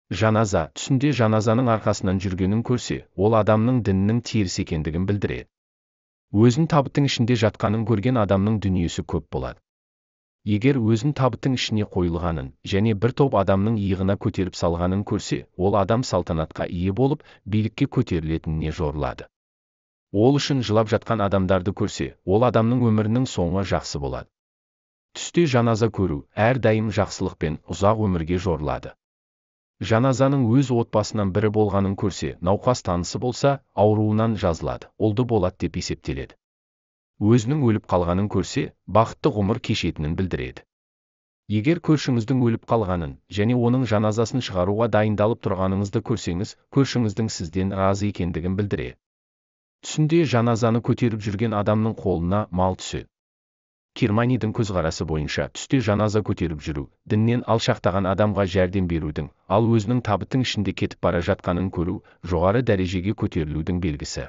Жаназа түсінде жаназаның арқасынан жүргенін көрсе, ол адамның дінінің теріс екендігін білдіреді. Өзін табыттың ішінде жатқанын көрген адамның дүниесі көп болады. Егер өзін табыттың ішіне қойылғанын және бір топ адамның иығына көтеріп салғанын көрсе, ол адам салтанатқа ие болып, билікке көтерілетініне жорылады. Ол үшін жылап жатқан адамдарды көрсе, ол адамның өмірінің соңы жақсы болады. Түсте жаназа көру әрдайым жақсылық пен ұзақ өмірге жорылады. Жаназаның өз отбасынан бірі болғанын көрсе, науқас танысы болса, ауруынан жазылады, олды болады деп есептеледі. Өзінің өліп қалғанын көрсе, бақытты ғұмыр кешетінін білдіреді. Егер көршіңіздің өліп қалғанын және оның жаназасын шығаруға дайындалып тұрғаныңызды көрсеңіз, көршіңіздің сізден разы екендігін білдіреді. Түсінде жаназаны көтеріп жүрген адамның қолына мал түседі. Керманидің көзқарасы бойынша түсте жаназа көтеріп жүру, діннен алшақтаған адамға жәрдем берудің, ал өзінің табыттың ішінде кетіп бара жатқанын көру, жоғары дәрежеге көтерілудің белгісі.